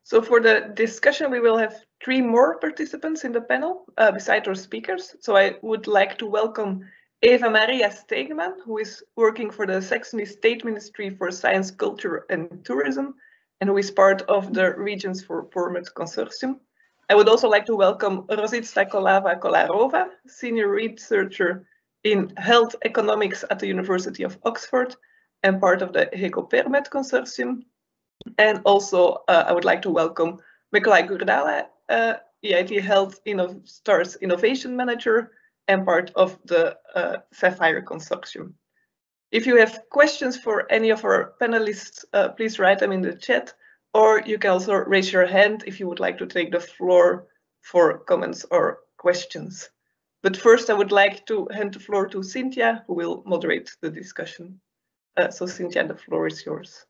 So for the discussion, we will have 3 more participants in the panel beside our speakers. So I would like to welcome Eva Maria Stegeman, who is working for the Saxony State Ministry for Science, Culture and Tourism, and who is part of the Regions for Permit Consortium. I would also like to welcome Rosita Kolava-Kolarova, Senior Researcher in Health Economics at the University of Oxford and part of the HECO-PERMET Consortium. And also, I would like to welcome Mikolai Gurdala, EIT Health Stars Innovation Manager and part of the Sapphire Consortium. If you have questions for any of our panelists, please write them in the chat, or you can also raise your hand if you would like to take the floor for comments or questions. But first, I would like to hand the floor to Cynthia, who will moderate the discussion. So Cynthia, the floor is yours.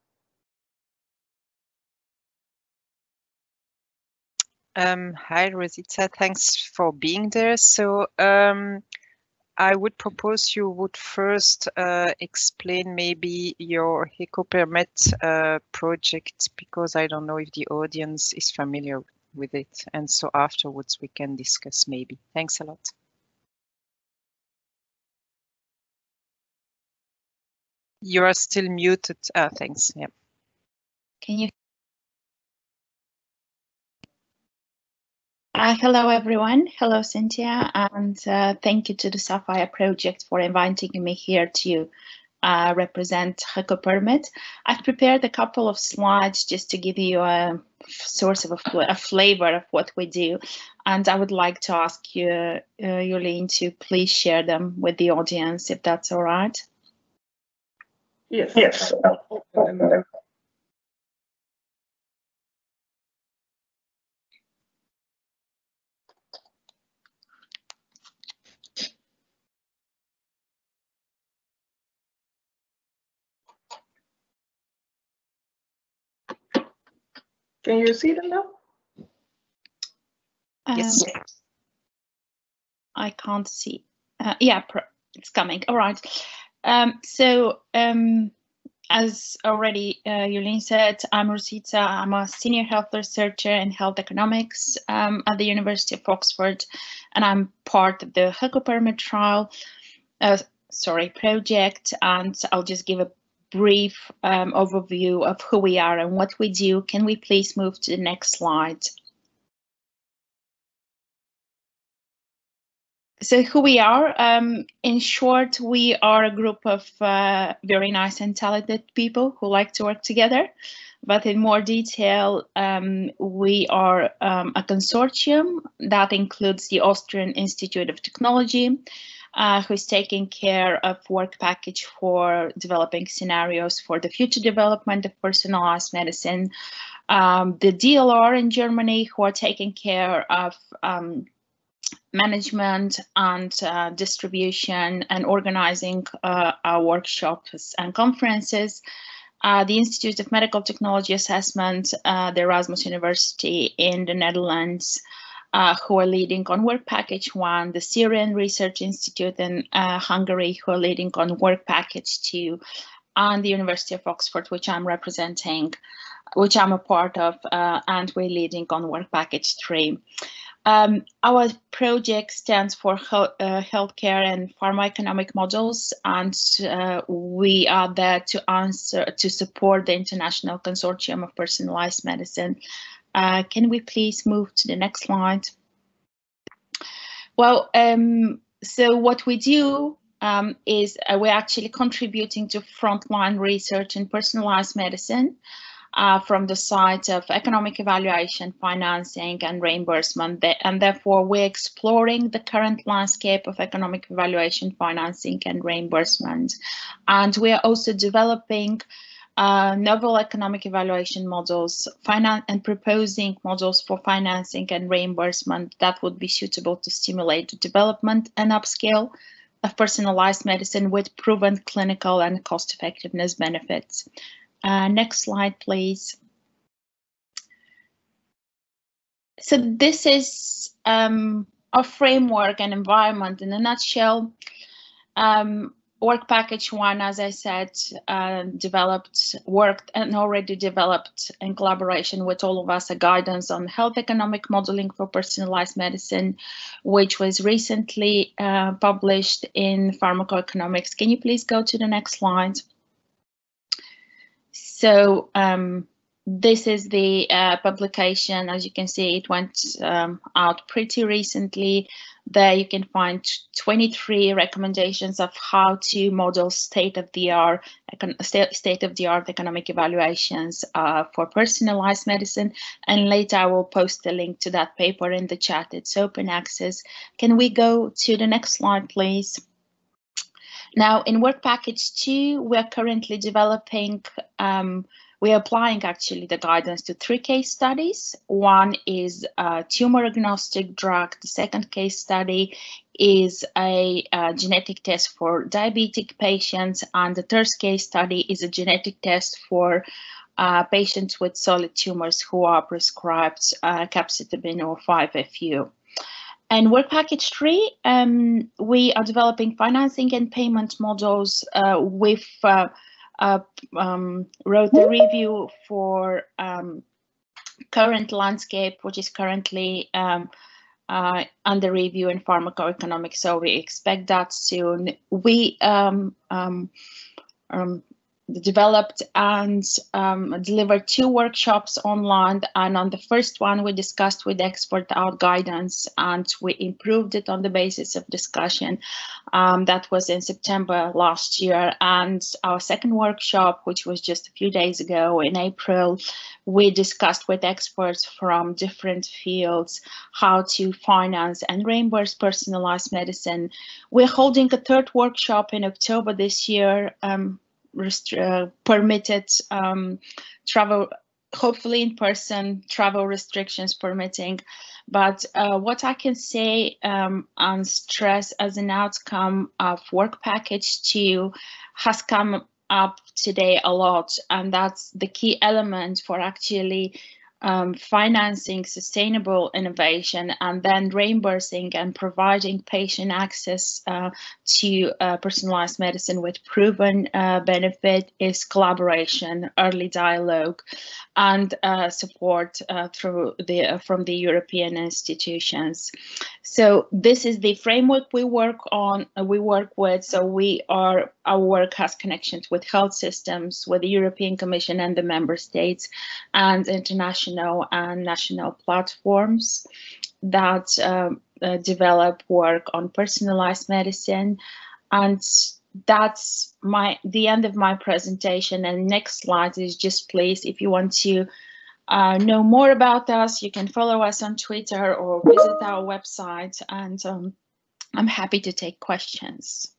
Hi, Rosita. Thanks for being there. So I would propose you would first explain maybe your HECO-PERMET project, because I don't know if the audience is familiar with it. And so afterwards we can discuss maybe. Thanks a lot. You are still muted. Thanks. Yeah. Can you? Hello, everyone. Hello, Cynthia, and thank you to the Sapphire Project for inviting me here to represent HECO-PERMET. I've prepared a couple of slides just to give you a source of a flavor of what we do, and I would like to ask you, Jolien, to please share them with the audience, if that's all right. Yes. Yes. Can you see them now? Yes. I can't see. Yeah, it's coming. All right. As already Jolien said, I'm Rosita. I'm a senior health researcher in health economics at the University of Oxford, and I'm part of the HECO-PERMET project. And I'll just give a brief overview of who we are and what we do. Can we please move to the next slide? So who we are, in short, we are a group of very nice and talented people who like to work together. But in more detail, we are a consortium that includes the Austrian Institute of Technology, who is taking care of work package for developing scenarios for the future development of personalized medicine. The DLR in Germany, who are taking care of management and distribution and organizing our workshops and conferences. The Institute of Medical Technology Assessment, the Erasmus University in the Netherlands, who are leading on Work Package 1, the Syrian Research Institute in Hungary, who are leading on Work Package 2, and the University of Oxford, which I'm representing, which I'm a part of, and we're leading on Work Package 3. Our project stands for healthcare and pharmacoeconomic models, and we are there to support the International Consortium of Personalized Medicine. Can we please move to the next slide? Well, so what we do is we're actually contributing to frontline research in personalized medicine. From the side of economic evaluation, financing and reimbursement, and therefore we're exploring the current landscape of economic evaluation, financing and reimbursement. And we are also developing novel economic evaluation models and proposing models for financing and reimbursement that would be suitable to stimulate the development and upscale of personalized medicine with proven clinical and cost effectiveness benefits. Next slide, please. So this is our framework and environment in a nutshell. Work package 1, as I said, worked and already developed in collaboration with all of us a guidance on health economic modeling for personalized medicine, which was recently published in Pharmacoeconomics. Can you please go to the next slide? So this is the publication. As you can see, it went out pretty recently. There you can find 23 recommendations of how to model state-of-the-art economic evaluations for personalized medicine. And later I will post a link to that paper in the chat. It's open access. Can we go to the next slide, please? Now, in work package 2, we're currently developing, we're applying actually the guidance to 3 case studies. One is a tumor agnostic drug. The second case study is a genetic test for diabetic patients. And the third case study is a genetic test for patients with solid tumors who are prescribed capecitabine or 5-FU. And work package 3, we are developing financing and payment models. We've wrote a review for current landscape, which is currently under review in pharmacoeconomics. So we expect that soon. We developed and delivered 2 workshops online, and on the first one we discussed with expert our guidance and we improved it on the basis of discussion. That was in September last year, and our second workshop, which was just a few days ago in April, we discussed with experts from different fields how to finance and reimburse personalized medicine. We're holding a third workshop in October this year, permitted travel, hopefully in person, travel restrictions permitting. But what I can say and stress as an outcome of work package 2 has come up today a lot, and that's the key element for actually financing sustainable innovation and then reimbursing and providing patient access to personalized medicine with proven benefit is collaboration, early dialogue, and support from the European institutions. So this is the framework we work with. So our work has connections with health systems, with the European Commission and the member states, and international and national platforms that develop work on personalized medicine. And that's the end of my presentation. And next slide is just, please, if you want to know more about us, you can follow us on Twitter or visit our website, and I'm happy to take questions.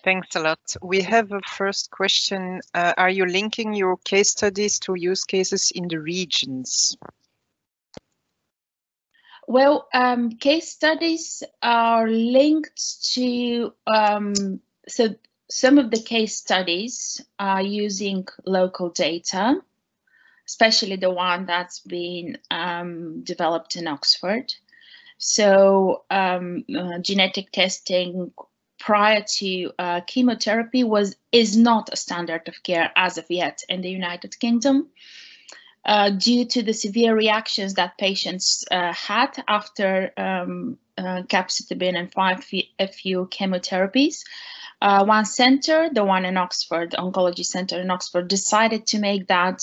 Thanks a lot. We have a first question. Are you linking your case studies to use cases in the regions? Well, case studies are linked to, so some of the case studies are using local data, especially the one that's been developed in Oxford. So genetic testing prior to chemotherapy is not a standard of care as of yet in the United Kingdom, due to the severe reactions that patients had after capecitabine and 5-FU chemotherapies. One center, the one in Oxford, the Oncology Center in Oxford, decided to make that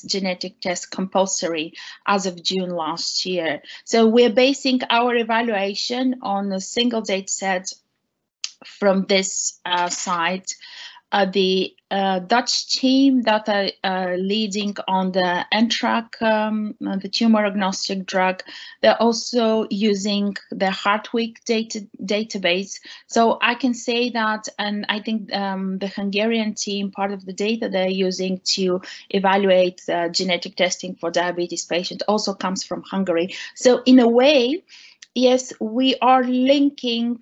genetic test compulsory as of June last year. So we're basing our evaluation on a single data set from this site. The Dutch team that are leading on the NTRAC, the tumor agnostic drug, they're also using the Hartwig database. So I can say that, and I think the Hungarian team, part of the data they're using to evaluate genetic testing for diabetes patients also comes from Hungary. So in a way, yes, we are linking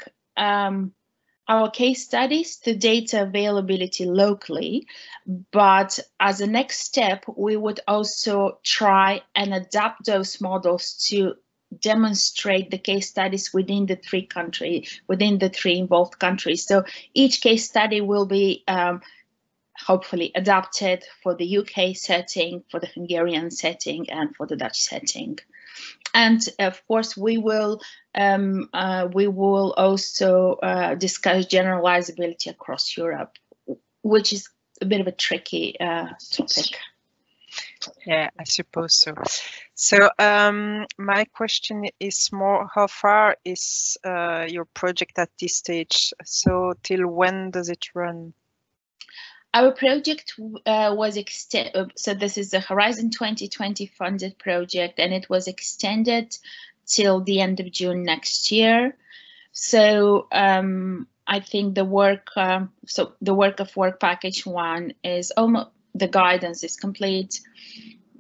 our case studies to data availability locally, but as a next step, we would also try and adapt those models to demonstrate the case studies within the three involved countries. So each case study will be hopefully adapted for the UK setting, for the Hungarian setting, and for the Dutch setting. And of course, we will also discuss generalizability across Europe, which is a bit of a tricky topic. Yeah, I suppose so. So my question is more, how far is your project at this stage? So till when does it run? Our project was extended, so this is a Horizon 2020 funded project, and it was extended till the end of June next year. So I think the work, the work of work package 1 is almost, the guidance is complete.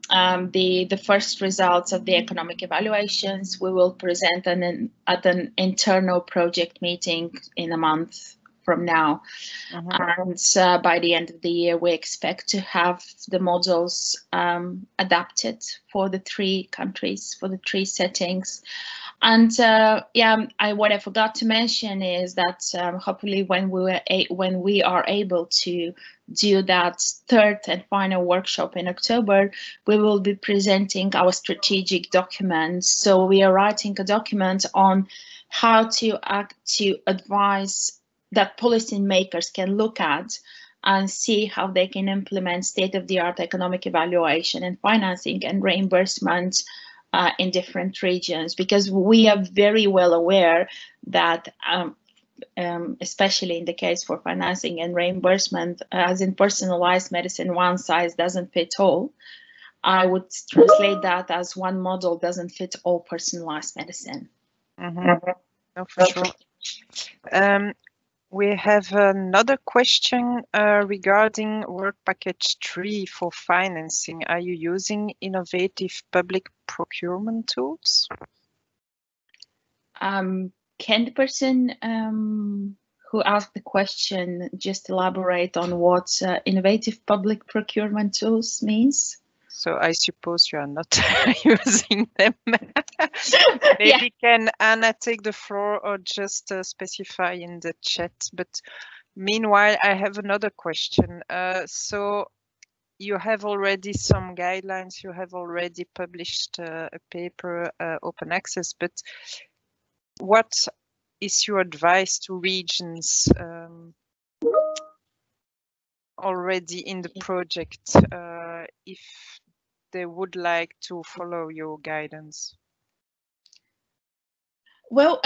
The first results of the economic evaluations we will present at an internal project meeting in a month from now. And by the end of the year, we expect to have the models adapted for the 3 countries, for the 3 settings. And what I forgot to mention is that hopefully when we are able to do that 3rd and final workshop in October, we will be presenting our strategic documents. So we are writing a document on how to advise that policymakers can look at and see how they can implement state-of-the-art economic evaluation and financing and reimbursement in different regions, because we are very well aware that especially in the case for financing and reimbursement, as in personalized medicine, one size doesn't fit all. I would translate that as one model doesn't fit all personalized medicine. No, for sure. We have another question regarding work package 3 for financing. Are you using innovative public procurement tools? Can the person who asked the question just elaborate on what innovative public procurement tools means? So I suppose you are not using them. Maybe can Anna take the floor or just specify in the chat. But meanwhile, I have another question. So you have already some guidelines, you have already published a paper, open access, but what is your advice to regions already in the project if they would like to follow your guidance? Well,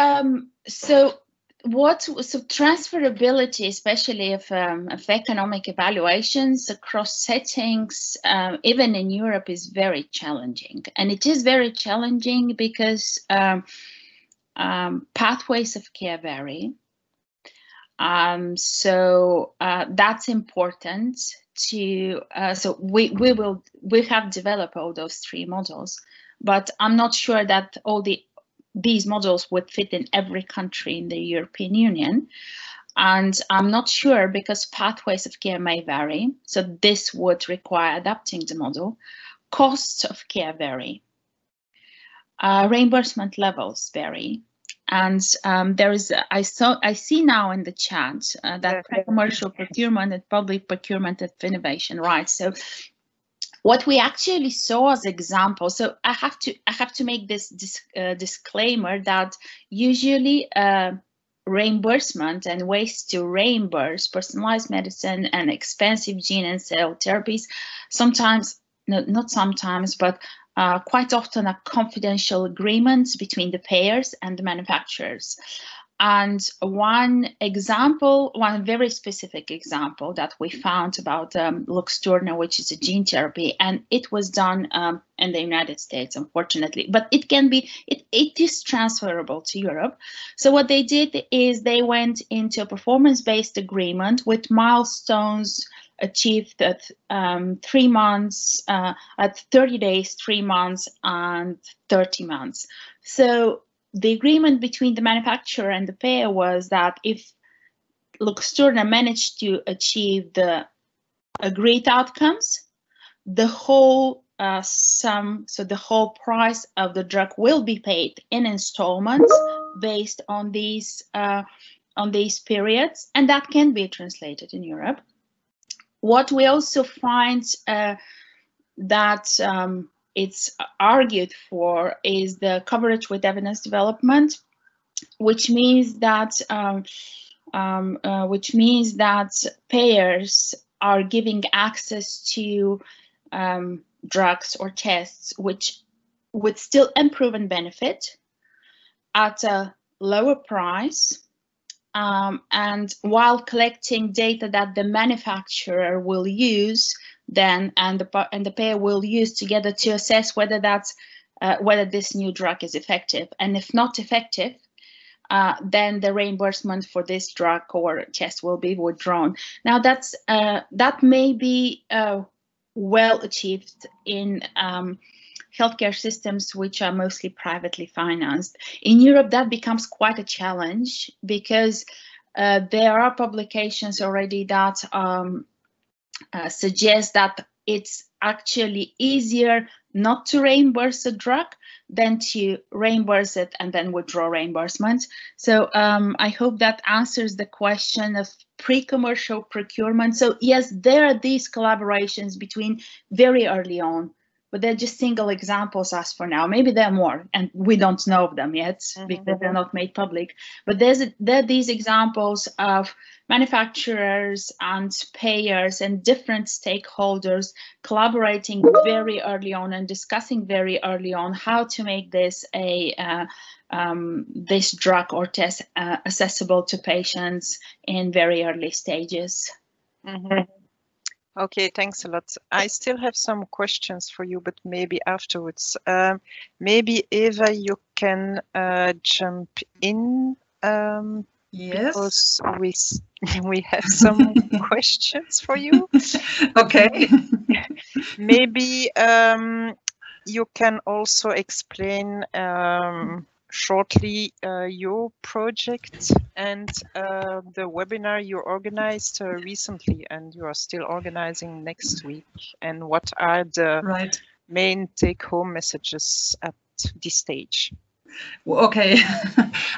so transferability, especially of economic evaluations across settings, even in Europe, is very challenging. And it is very challenging because pathways of care vary. So that's important to, so we have developed all those 3 models, but I'm not sure that these models would fit in every country in the European Union. And I'm not sure because pathways of care may vary. So this would require adapting the model. Costs of care vary. Reimbursement levels vary. And there is, I see now in the chat that commercial procurement and public procurement of innovation, right? So what we actually saw as examples, so I have to make this disclaimer that usually reimbursement and ways to reimburse personalized medicine and expensive gene and cell therapies sometimes, not sometimes, but quite often are confidential agreements between the payers and the manufacturers. And one very specific example that we found about Luxturna, which is a gene therapy, and it was done in the United States, unfortunately, but it is transferable to Europe. So what they did is they went into a performance-based agreement with milestones achieved at 3 months, at 30 days, 3 months, and 30 months. So the agreement between the manufacturer and the payer was that if Luxturna managed to achieve the agreed outcomes, the whole sum, so the whole price of the drug will be paid in installments based on these periods, and that can be translated in Europe. What we also find that it's argued for is the coverage with evidence development, which means that payers are giving access to drugs or tests which would still improve and benefit at a lower price, and while collecting data that the manufacturer will use then and the payer will use together to assess whether whether this new drug is effective, and if not effective, then the reimbursement for this drug or test will be withdrawn. Now that may be well achieved in healthcare systems which are mostly privately financed. In Europe, that becomes quite a challenge because there are publications already that suggest that it's actually easier not to reimburse a drug than to reimburse it and then withdraw reimbursement. So I hope that answers the question of pre-commercial procurement. So yes, there are these collaborations between very early on, but they're just single examples as for now. Maybe there are more and we don't know of them yet because they're not made public. But there are these examples of manufacturers and payers and different stakeholders collaborating very early on and discussing very early on how to make this this drug or test accessible to patients in very early stages. Okay, thanks a lot. I still have some questions for you, but maybe afterwards. Maybe Eva, you can jump in. Yes. Because we have some questions for you. Okay. Maybe you can also explain shortly your project and the webinar you organized recently and you are still organizing next week, and what are the main take-home messages at this stage? Okay,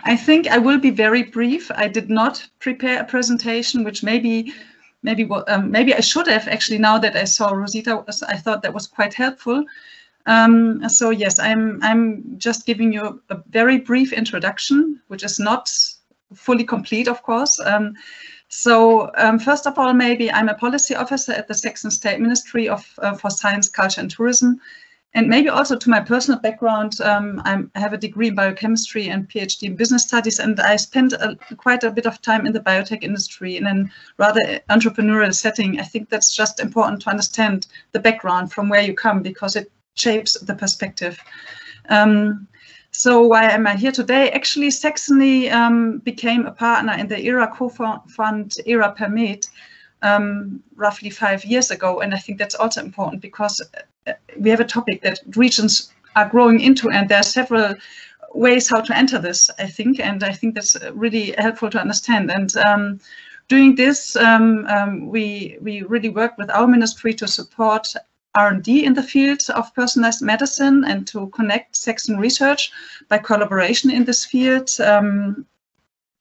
I think I will be very brief. I did not prepare a presentation, which maybe I should have actually. Now that I saw Rosita, I thought that was quite helpful. So yes, I'm just giving you a very brief introduction, which is not fully complete, of course. First of all, maybe I'm a policy officer at the Saxon State Ministry for Science, Culture and Tourism. And maybe also to my personal background, I have a degree in biochemistry and PhD in business studies, and I spent quite a bit of time in the biotech industry in a rather entrepreneurial setting. I think that's just important to understand the background from where you come, because it shapes the perspective. So why am I here today? Actually, Saxony became a partner in the ERA co-fund ERA Permit roughly 5 years ago, and I think that's also important because we have a topic that regions are growing into, and there are several ways how to enter this, I think, and I think that's really helpful to understand. And doing this, we really work with our ministry to support R&D in the field of personalized medicine and to connect Saxon research by collaboration in this field in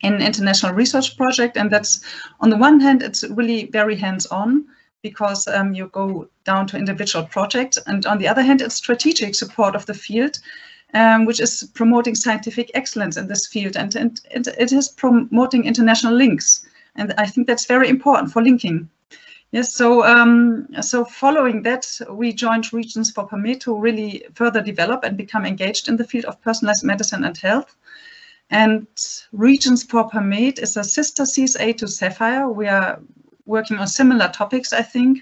an international research project. And that's, on the one hand, it's really very hands-on because you go down to individual projects. And on the other hand, it's strategic support of the field, which is promoting scientific excellence in this field. And it is promoting international links. And I think that's very important for linking. Yes, so following that, we joined Regions for Permit to really further develop and become engaged in the field of personalized medicine and health. And Regions for Permit is a sister CSA to Sapphire. We are working on similar topics, I think.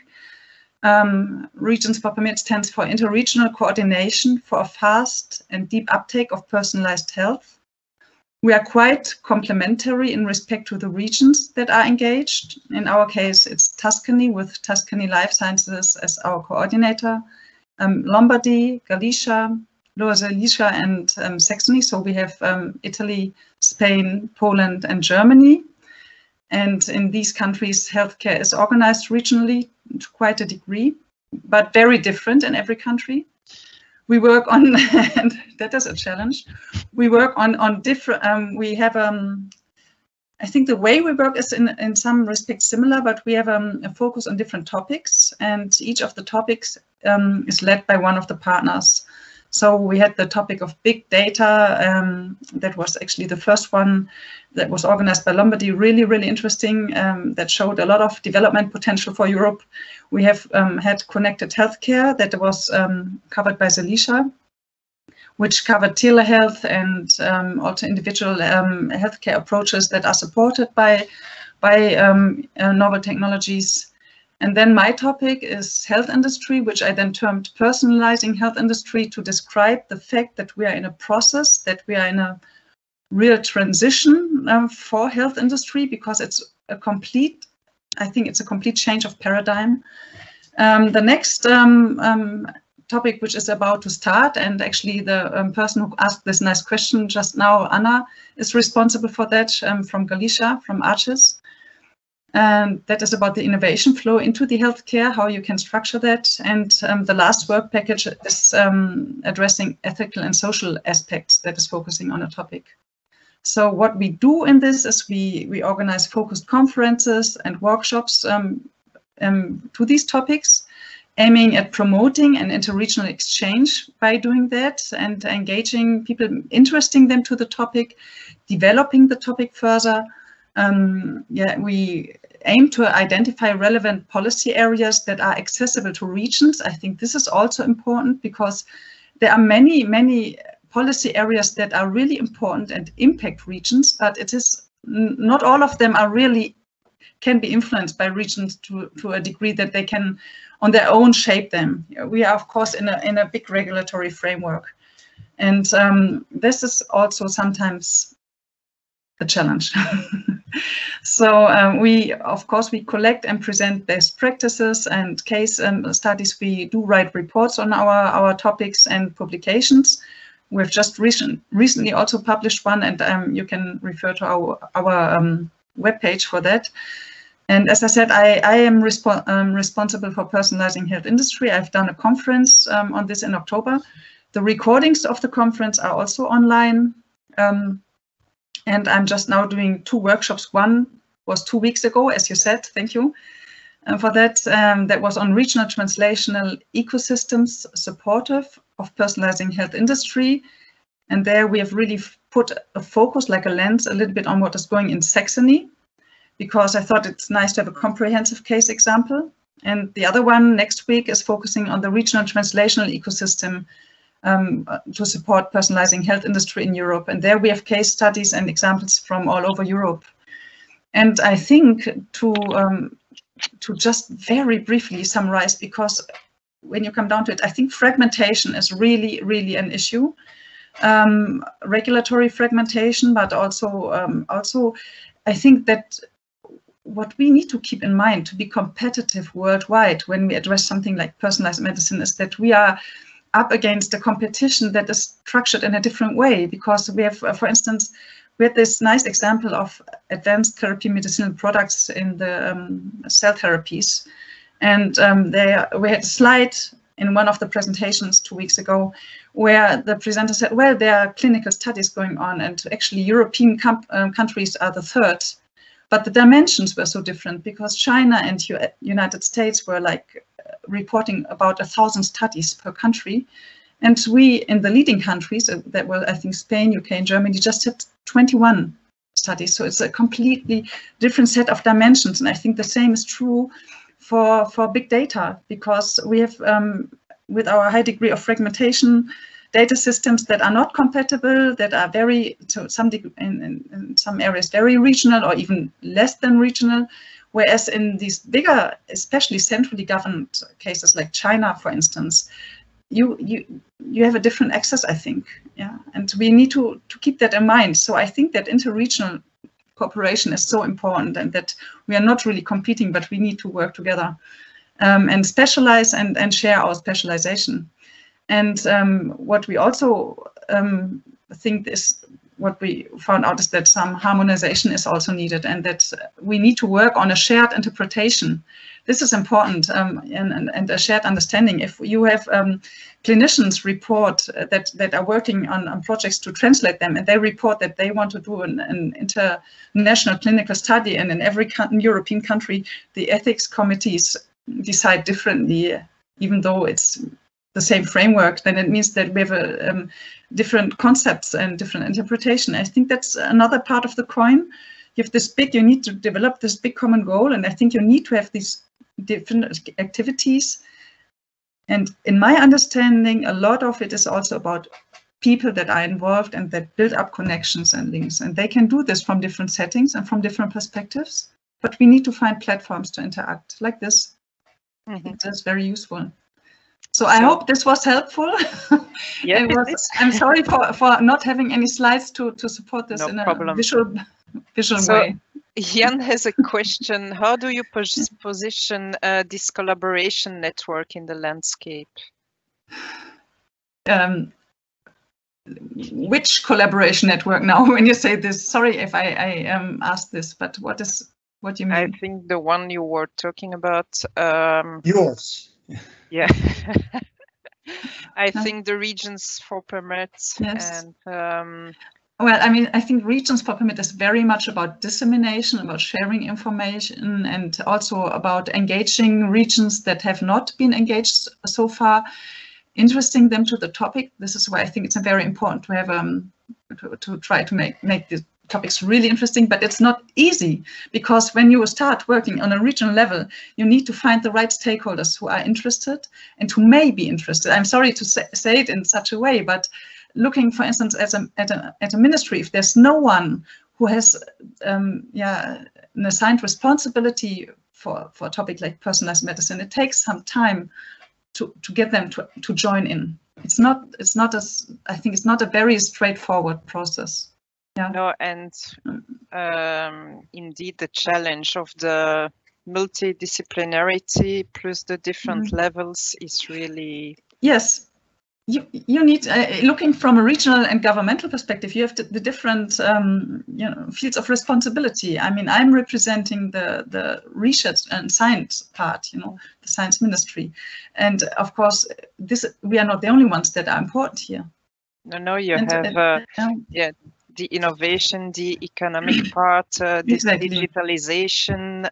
Regions for Permit stands for Interregional Coordination for a Fast and Deep Uptake of Personalized Health. We are quite complementary in respect to the regions that are engaged. In our case, it's Tuscany, with Tuscany Life Sciences as our coordinator, Lombardy, Galicia, Lower Silesia, and Saxony. So we have Italy, Spain, Poland, and Germany. And in these countries, healthcare is organized regionally to quite a degree. but very different in every country. We work on, and that is a challenge. We work on different, we have, I think the way we work is in some respects similar, but we have a focus on different topics, and each of the topics is led by one of the partners. So we had the topic of big data, that was actually the first one that was organized by Lombardy, really, really interesting, that showed a lot of development potential for Europe. We have had connected healthcare that was covered by Zelisha, which covered telehealth and also individual healthcare approaches that are supported by novel technologies. And then my topic is health industry, which I then termed personalizing health industry to describe the fact that we are in a process, that we are in a real transition for health industry, because it's a complete, I think it's a complete change of paradigm. The next topic, which is about to start, and actually the person who asked this nice question just now, Anna, is responsible for that from Galicia, from Arches. And that is about the innovation flow into the healthcare, how you can structure that. And the last work package is addressing ethical and social aspects, that is focusing on a topic. So what we do in this is we organize focused conferences and workshops to these topics, aiming at promoting an interregional exchange by doing that and engaging people, interesting them to the topic, developing the topic further. We aim to identify relevant policy areas that are accessible to regions. I think this is also important because there are many policy areas that are really important and impact regions, but it is not all of them are really can be influenced by regions to a degree that they can on their own shape them. We are of course in a big regulatory framework, and this is also sometimes a challenge. So we collect and present best practices and case studies. We do write reports on our topics and publications. We've just recently also published one, and you can refer to our webpage for that. And as I said, I am responsible for personalizing health industry. I've done a conference on this in October. The recordings of the conference are also online. And I'm just now doing 2 workshops. One was 2 weeks ago, as you said, thank you for that. That was on regional translational ecosystems supportive of personalizing health industry. And there we have really put a focus, like a lens, a little bit on what is going in Saxony, because I thought it's nice to have a comprehensive case example. And the other one next week is focusing on the regional translational ecosystem to support personalizing health industry in Europe. And there we have case studies and examples from all over Europe. And I think to just very briefly summarize, because when you come down to it, I think fragmentation is really, really an issue. Regulatory fragmentation, but also I think that what we need to keep in mind to be competitive worldwide when we address something like personalized medicine is that we are up against a competition that is structured in a different way, because we have, for instance, we had this nice example of advanced therapy medicinal products in the cell therapies. And we had a slide in one of the presentations 2 weeks ago where the presenter said, well, there are clinical studies going on, and actually European countries are the third. But the dimensions were so different, because China and United States were like reporting about 1,000 studies per country. And we, in the leading countries, that were, I think, Spain, UK, and Germany, just had 21 studies. So it's a completely different set of dimensions. And I think the same is true for big data, because we have, with our high degree of fragmentation, data systems that are not compatible, that are very, to some degree, in some areas, very regional or even less than regional. Whereas in these bigger, especially centrally governed cases like China, for instance, you have a different access, I think. Yeah, and we need to keep that in mind. So I think that interregional cooperation is so important, and that we are not really competing, but we need to work together and specialize and share our specialization. And what we also think is what we found out is that some harmonization is also needed, and that we need to work on a shared interpretation. This is important, and a shared understanding. If you have clinicians report that are working on projects to translate them, and they report that they want to do an international clinical study, and in every European country, the ethics committees decide differently, even though it's the same framework, then it means that we have different concepts and different interpretation. I think that's another part of the coin. You have this big, you need to develop this big common goal, and I think you need to have these different activities. And in my understanding, a lot of it is also about people that are involved and that build up connections and links. And they can do this from different settings and from different perspectives, but we need to find platforms to interact like this. That's very useful. So I hope this was helpful. Yeah, I'm sorry for not having any slides to support this in a visual way. Jan has a question. How do you position this collaboration network in the landscape? Which collaboration network now, when you say this? Sorry if I asked this, but what do you mean? I think the one you were talking about. Yours. Yeah. I think the regions for permits. Yes. And well, I mean, I think regions for permit is very much about dissemination, about sharing information, and also about engaging regions that have not been engaged so far, interesting them to the topic. This is why I think it's very important to have to try to make the topics really interesting, but it's not easy, because when you start working on a regional level, you need to find the right stakeholders who are interested and who may be interested. I'm sorry to say it in such a way, but looking, for instance, at a ministry, if there's no one who has an assigned responsibility for a topic like personalized medicine, it takes some time to get them to join in. It's not I think it's not a very straightforward process. Yeah. No, and indeed the challenge of the multidisciplinarity plus the different levels is really... Yes, you need, looking from a regional and governmental perspective, you have the different fields of responsibility. I mean, I'm representing the research and science part, the science ministry. And of course, we are not the only ones that are important here. No, you have, the innovation, the economic part, exactly. The digitalization,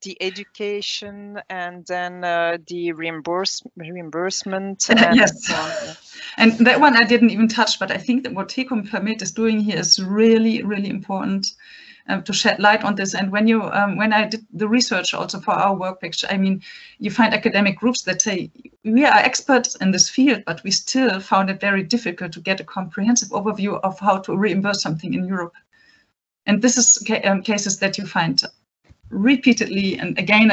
the education, and then the reimbursement. And yes, so on. And that one I didn't even touch, but I think that what Hecom Permit is doing here is really, really important to shed light on this. And when I did the research also for our work package, I mean, you find academic groups that say, we are experts in this field, but we still found it very difficult to get a comprehensive overview of how to reimburse something in Europe. And this is cases that you find repeatedly and again.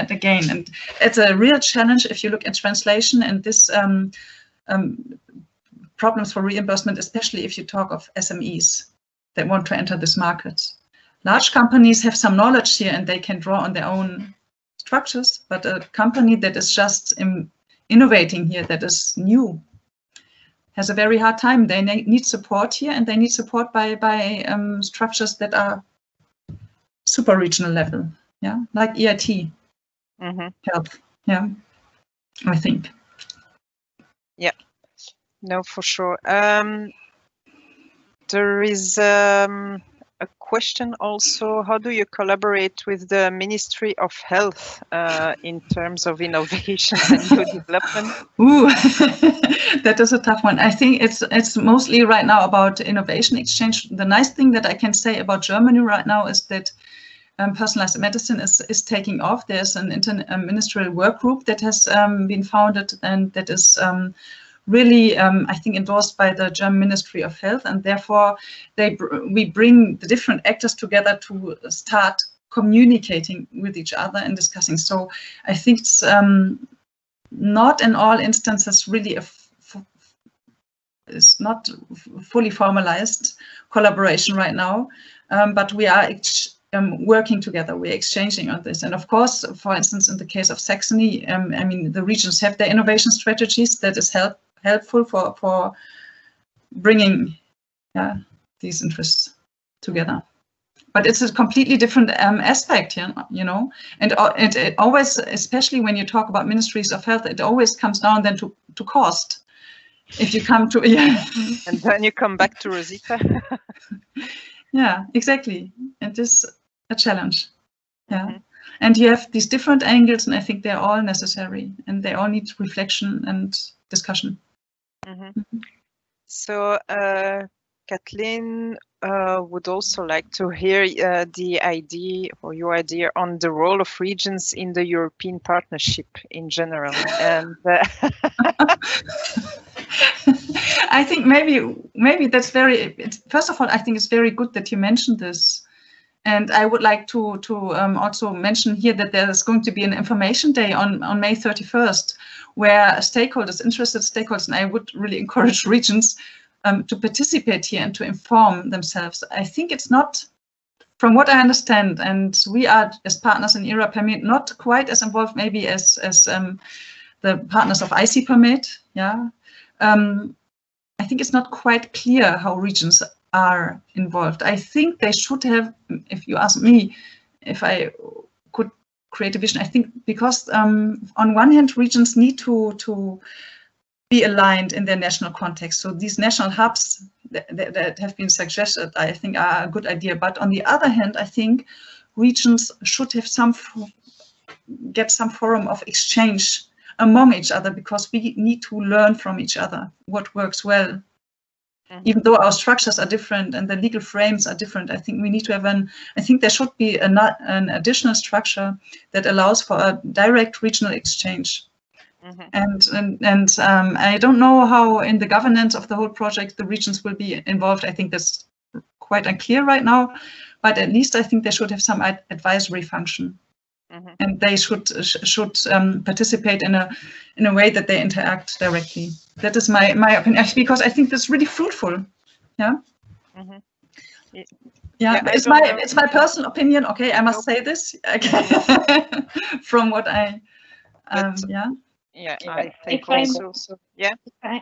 And it's a real challenge if you look at translation and this problems for reimbursement, especially if you talk of SMEs that want to enter this market. Large companies have some knowledge here and they can draw on their own structures, but a company that is just innovating here, that is new, has a very hard time. They need support here, and they need support by structures that are super regional level, like EIT, health, I think. Yeah, no, for sure. There is a question also, how do you collaborate with the Ministry of Health in terms of innovation and new development? Ooh, that is a tough one. I think it's mostly right now about innovation exchange. The nice thing that I can say about Germany right now is that personalized medicine is taking off. There's an interministerial work group that has been founded, and that is really, I think, endorsed by the German Ministry of Health, and therefore we bring the different actors together to start communicating with each other and discussing. So I think it's not in all instances really it's not fully formalized collaboration right now, but we are working together, we're exchanging on this. And of course, for instance, in the case of Saxony, I mean, the regions have their innovation strategies that is helpful for bringing these interests together. But it's a completely different aspect, you know, and it always, especially when you talk about ministries of health, it always comes down then to cost. If you come to and then you come back to Rosita. Yeah, exactly. It is a challenge. Yeah, and you have these different angles, and I think they're all necessary, and they all need reflection and discussion. So, Kathleen would also like to hear the idea or your idea on the role of regions in the European partnership in general. And I think maybe that's first of all, I think it's very good that you mentioned this. And I would like to also mention here that there's going to be an information day on May 31st, where stakeholders, interested stakeholders, and I would really encourage regions to participate here and to inform themselves. I think it's not, from what I understand, and we are as partners in ERA Permit not quite as involved maybe as the partners of IC Permit. Yeah, I think it's not quite clear how regions are involved. I think they should have, if you ask me, if I could create a vision, I think because on one hand, regions need to be aligned in their national context. So these national hubs that have been suggested, I think are a good idea. But on the other hand, I think regions should have get some forum of exchange among each other, because we need to learn from each other what works well. Even though our structures are different and the legal frames are different, I think we need to have I think there should be an additional structure that allows for a direct regional exchange. And I don't know how in the governance of the whole project the regions will be involved. I think that's quite unclear right now, but at least I think they should have some advisory function. And they should participate in a way that they interact directly. That is my opinion, because I think that's really fruitful. Yeah. Yeah. It's my personal opinion. Okay, I must say this. From what I Yeah, I think also. So, yeah.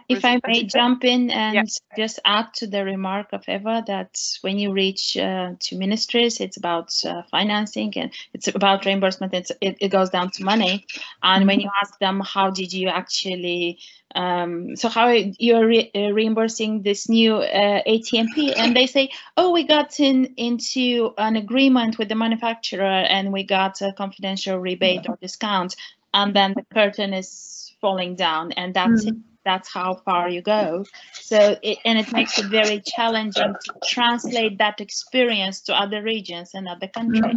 If I may jump in and just add to the remark of Eva, that when you reach to ministries, it's about financing and it's about reimbursement. It goes down to money. And when you ask them, how did you actually, so how you're reimbursing this new ATMP, and they say, oh, we got into an agreement with the manufacturer and we got a confidential rebate or discount. And then the curtain is falling down, and that's it. That's how far you go. So it makes it very challenging to translate that experience to other regions and other countries.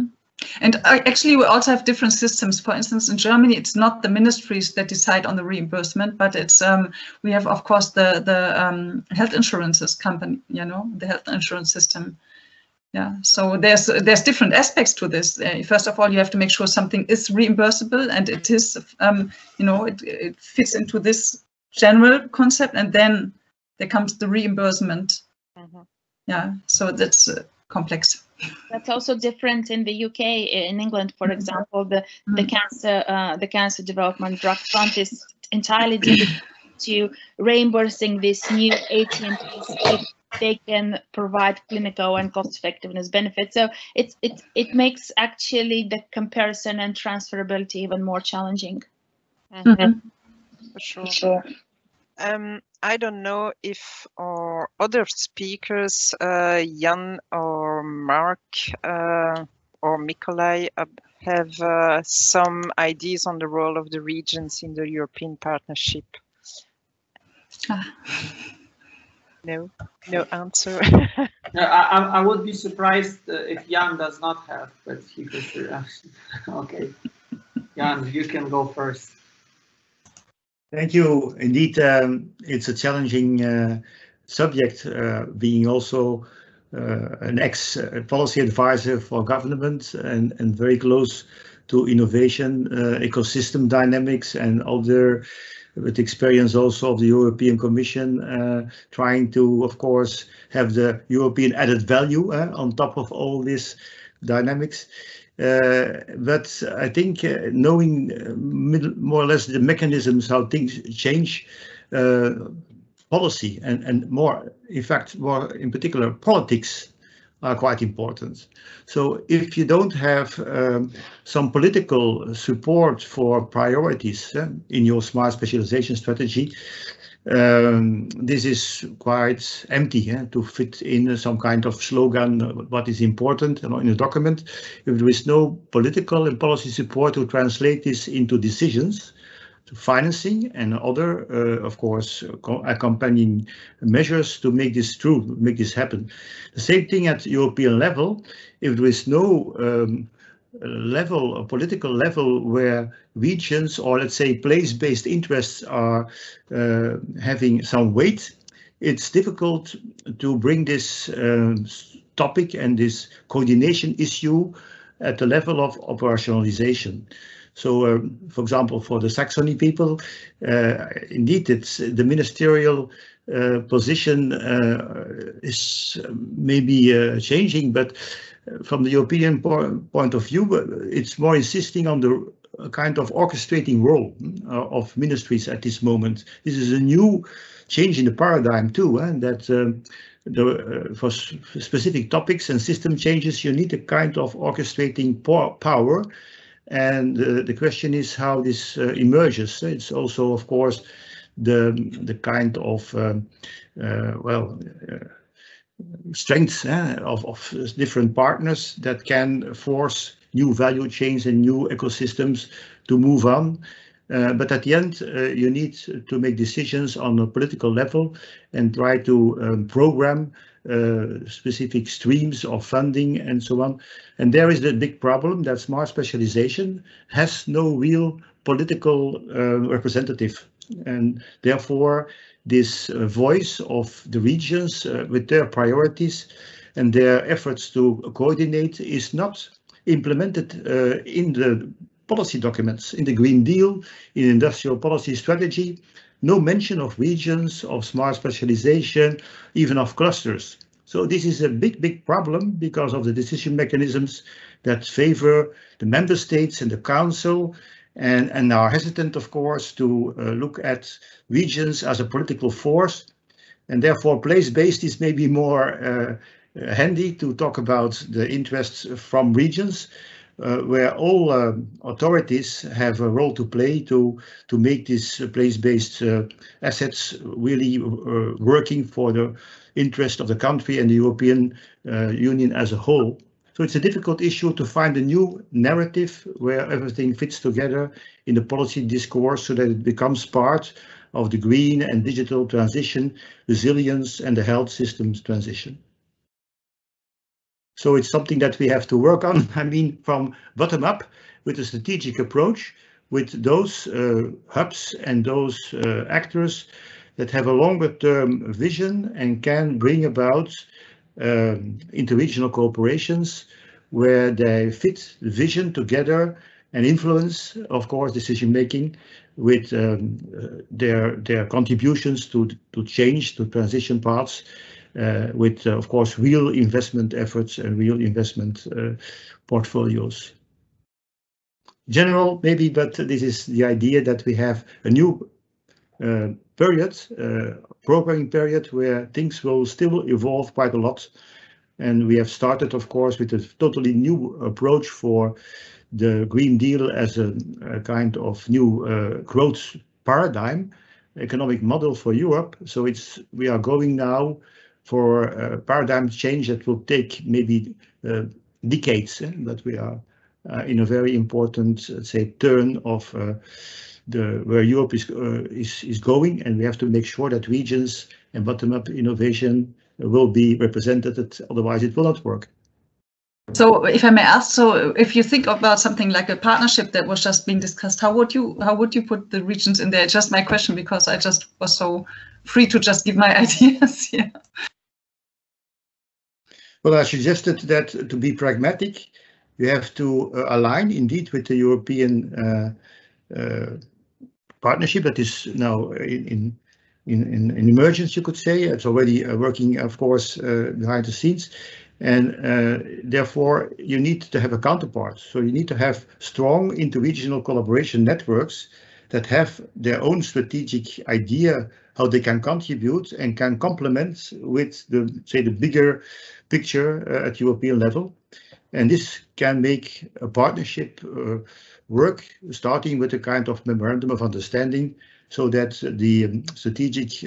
And actually, we also have different systems. For instance, in Germany, it's not the ministries that decide on the reimbursement, but it's we have, of course, the health insurances company. You know, the health insurance system. Yeah, so there's different aspects to this. First of all, you have to make sure something is reimbursable, and it is, you know, it fits into this general concept, and then there comes the reimbursement. Yeah, so that's complex. That's also different in the UK. In England, for example, the cancer development drug fund is entirely different to reimbursing this new ATMPs. They can provide clinical and cost effectiveness benefits. So it makes actually the comparison and transferability even more challenging. For sure. I don't know if our other speakers, Jan or Mark or Mikolaj, have some ideas on the role of the regions in the European partnership. No answer. I would be surprised if Jan does not have, but he could. Okay, Jan, you can go first. Thank you. Indeed, it's a challenging subject, being also an ex-policy advisor for government and very close to innovation, ecosystem dynamics, and other, with experience also of the European Commission, trying to, of course, have the European added value on top of all this dynamics. But I think knowing more or less the mechanisms how things change, policy and more, in fact, more in particular, politics are quite important. So if you don't have some political support for priorities in your smart specialization strategy, this is quite empty to fit in some kind of slogan, what is important in a document. If there is no political and policy support to translate this into decisions, to financing and other, of course, accompanying measures to make this true, make this happen. The same thing at European level. If there is no level, a political level where regions or let's say place-based interests are having some weight, it's difficult to bring this topic and this coordination issue at the level of operationalization. So, for example, for the Saxony people, indeed, it's the ministerial position is maybe changing, but from the European point of view, it's more insisting on the kind of orchestrating role of ministries at this moment. This is a new change in the paradigm too, that for specific topics and system changes, you need a kind of orchestrating power. And the question is how this emerges. It's also, of course, the kind of strengths of different partners that can force new value chains and new ecosystems to move on. But at the end, you need to make decisions on a political level and try to program specific streams of funding and so on. And there is the big problem that smart specialization has no real political representative. And therefore, this voice of the regions with their priorities and their efforts to coordinate is not implemented in the policy documents, in the Green Deal, in industrial policy strategy. No mention of regions, of smart specialization, even of clusters. So this is a big problem because of the decision mechanisms that favor the member states and the council and are hesitant, of course, to look at regions as a political force. And therefore, place-based is maybe more handy to talk about the interests from regions, where all authorities have a role to play to make these place-based assets really working for the interest of the country and the European Union as a whole. So it's a difficult issue to find a new narrative where everything fits together in the policy discourse so that it becomes part of the green and digital transition, resilience, and the health systems transition. So it's something that we have to work on, I mean, from bottom up with a strategic approach with those hubs and those actors that have a longer term vision and can bring about interregional cooperations where they fit the vision together and influence, of course, decision making with their contributions to change, to transition paths, with, of course, real investment efforts and real investment portfolios. General, maybe, but this is the idea that we have a new period, programming period, where things will still evolve quite a lot. And we have started, of course, with a totally new approach for the Green Deal as a kind of new growth paradigm, economic model for Europe. So we are going now for a paradigm change that will take maybe decades, but we are in a very important, let's say, turn of where Europe is going, and we have to make sure that regions and bottom-up innovation will be represented. Otherwise, it will not work. So, if I may ask, so if you think about something like a partnership that was just being discussed, how would you put the regions in there? Just my question, because I just was so free to just give my ideas here. Well, I suggested that to be pragmatic, you have to align indeed with the European partnership that is now in emergence, you could say. It's already working, of course, behind the scenes. And therefore, you need to have a counterpart. So you need to have strong interregional collaboration networks that have their own strategic idea how they can contribute and can complement with the, say, the bigger picture at European level. And this can make a partnership work, starting with a kind of memorandum of understanding, so that the strategic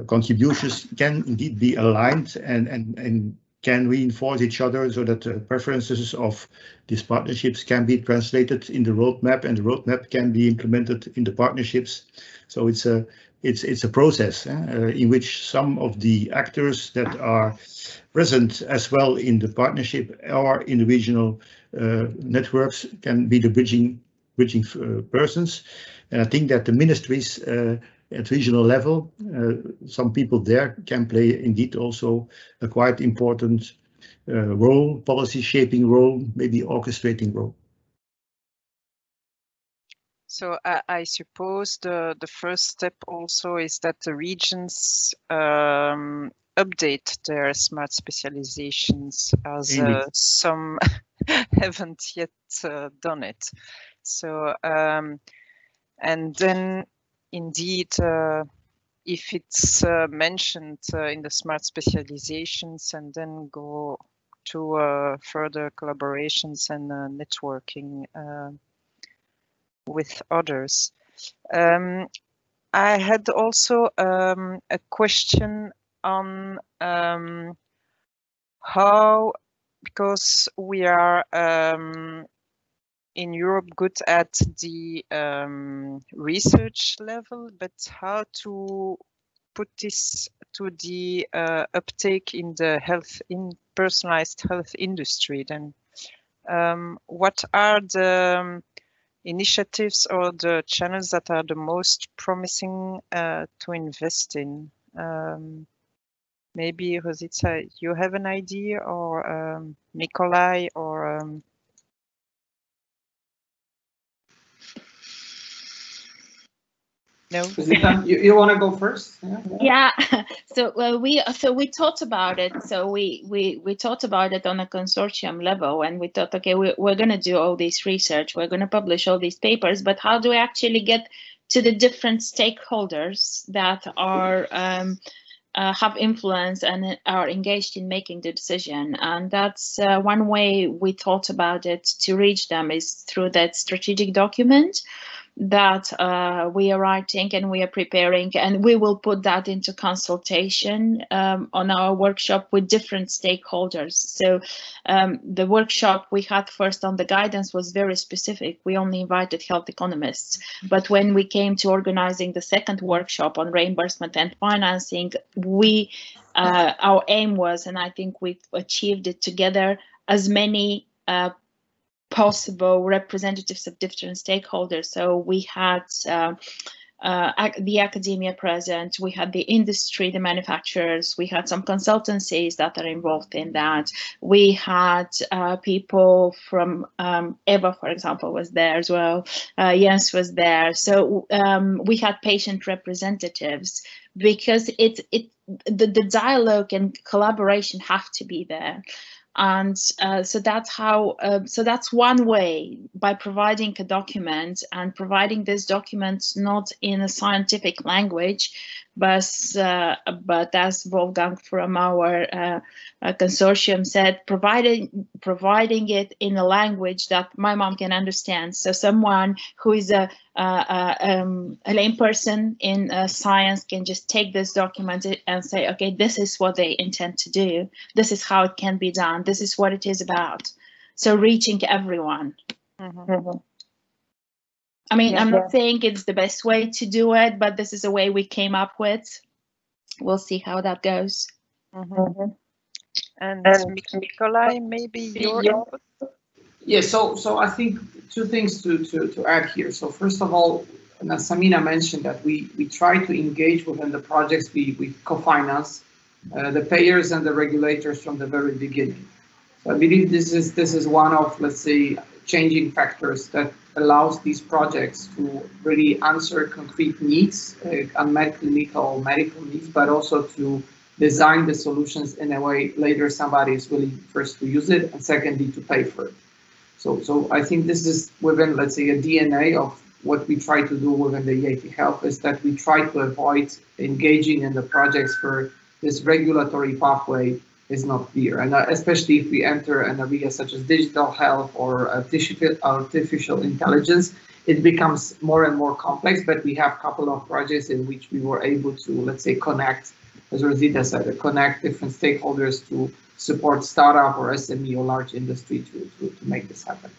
contributions can indeed be aligned and can reinforce each other, so that the preferences of these partnerships can be translated in the roadmap, and the roadmap can be implemented in the partnerships. So it's a process in which some of the actors that are present as well in the partnership or in the regional networks can be the bridging persons. And I think that the ministries at regional level, some people there can play indeed also a quite important role, policy shaping role, maybe orchestrating role. So I suppose the first step also is that the regions update their smart specializations, as some haven't yet done it. So and then indeed, if it's mentioned in the smart specializations, and then go to further collaborations and networking with others. I had also a question on how, because we are in Europe good at the research level, but how to put this to the uptake in the personalized health industry then? What are the initiatives or the channels that are the most promising to invest in? Maybe Rosita, you have an idea, or Nikolai, or no? Rosita, you want to go first? Yeah. So we thought about it. So we thought about it on a consortium level, and we thought, okay, we're going to do all this research, we're going to publish all these papers, but how do we actually get to the different stakeholders that are have influence and are engaged in making the decision? And that's one way we thought about it to reach them is through that strategic document that we are writing and we are preparing, and we will put that into consultation on our workshop with different stakeholders. So the workshop we had first on the guidance was very specific. We only invited health economists, but when we came to organizing the second workshop on reimbursement and financing, our aim was, and I think we've achieved it together, as many possible representatives of different stakeholders. So we had the academia present, we had the industry, the manufacturers, we had some consultancies that are involved in that. We had people from Eva, for example, was there as well. Jens was there. So we had patient representatives, because the dialogue and collaboration have to be there. And so that's one way, by providing a document, and providing this document not in a scientific language, but as Wolfgang from our consortium said, providing it in a language that my mom can understand. So someone who is a lame person in science can just take this document and say, okay, this is what they intend to do. This is how it can be done. This is what it is about. So reaching everyone. Mm-hmm. I mean, I'm not saying it's the best way to do it, but this is a way we came up with. We'll see how that goes. Mm-hmm. And Nikolai, maybe your input? Yeah, so I think two things to add here. So first of all, as Samina mentioned, that we try to engage within the projects we co-finance, the payers and the regulators from the very beginning. So I believe this is one of, let's say, changing factors that allows these projects to really answer concrete needs, unmet clinical medical needs, but also to design the solutions in a way later somebody is willing first to use it, and secondly to pay for it. So I think this is within, let's say, a DNA of what we try to do within the EIT Health is that we try to avoid engaging in the projects where this regulatory pathway is not clear. And especially if we enter an area such as digital health or artificial intelligence, it becomes more and more complex, but we have a couple of projects in which we were able to, let's say, connect, as Rosita said, connect different stakeholders to support startup or SME or large industry to make this happen.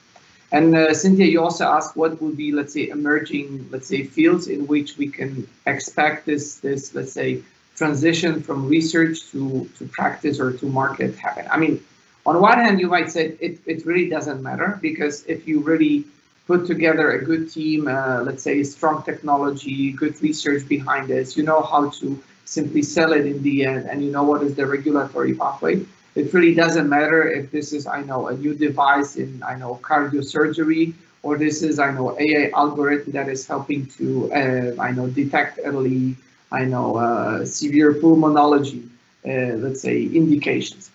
And Cynthia, you also asked what would be, let's say, emerging, let's say, fields in which we can expect this let's say, transition from research to practice or to market happen. I mean, on one hand, you might say it really doesn't matter, because if you really put together a good team, let's say strong technology, good research behind this, you know how to simply sell it in the end, and you know what is the regulatory pathway. It really doesn't matter if this is, I know, a new device in, I know, cardiosurgery, or this is, I know, AI algorithm that is helping to, I know, detect early, I know, severe pulmonology, let's say, indications.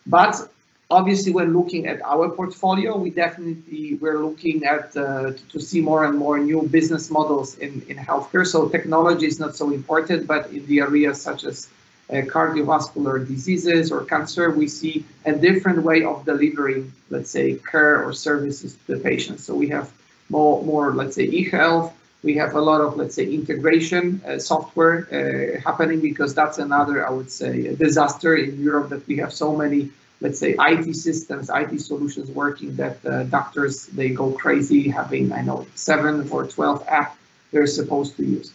But obviously, when looking at our portfolio, we're looking at to see more and more new business models in healthcare. So technology is not so important, but in the areas such as cardiovascular diseases or cancer, we see a different way of delivering, let's say, care or services to the patients. So we have more let's say, e-health. We have a lot of, let's say, integration software happening, because that's another, I would say, a disaster in Europe, that we have so many, let's say, IT systems, IT solutions working, that doctors, they go crazy having, I know, 7 or 12 apps they're supposed to use.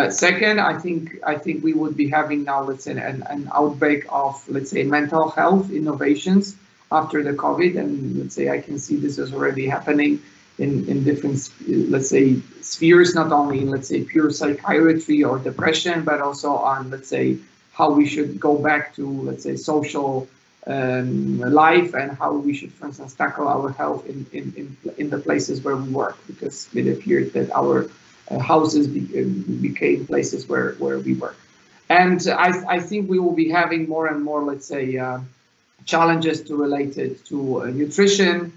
Second, I think we would be having now, let's say, an outbreak of, let's say, mental health innovations after the COVID, and let's say I can see this is already happening in different, let's say, spheres, not only in, let's say, pure psychiatry or depression, but also on, let's say, how we should go back to, let's say, social life, and how we should, for instance, tackle our health in the places where we work, because it appeared that our houses became places where we work. And I think we will be having more and more, let's say, challenges related to nutrition,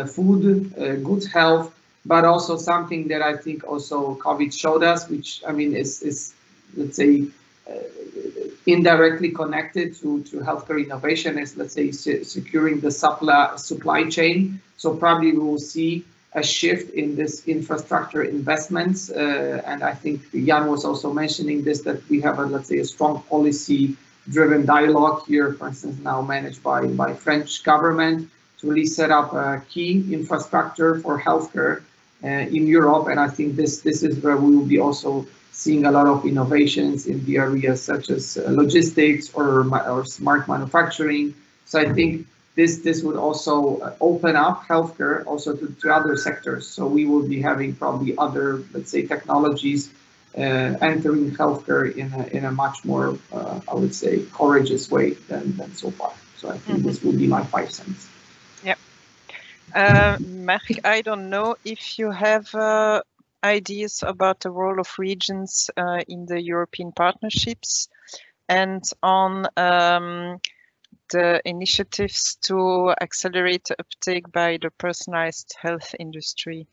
food, good health, but also something that I think also COVID showed us, which, I mean, is let's say, indirectly connected to healthcare innovation, is, let's say, securing the supply chain. So probably we will see a shift in this infrastructure investments, and I think Jan was also mentioning this, that we have a, let's say, a strong policy-driven dialogue here, for instance, now managed by French government, to really set up a key infrastructure for healthcare in Europe. And I think this is where we will be also seeing a lot of innovations in the areas such as logistics or smart manufacturing. So I think this would also open up healthcare also to other sectors. So we will be having probably other, let's say, technologies entering healthcare in a much more, I would say, courageous way than so far. So I think this will be my 5 cents. Yep. Mark, I don't know if you have ideas about the role of regions in the European partnerships, and on the initiatives to accelerate the uptake by the personalized health industry.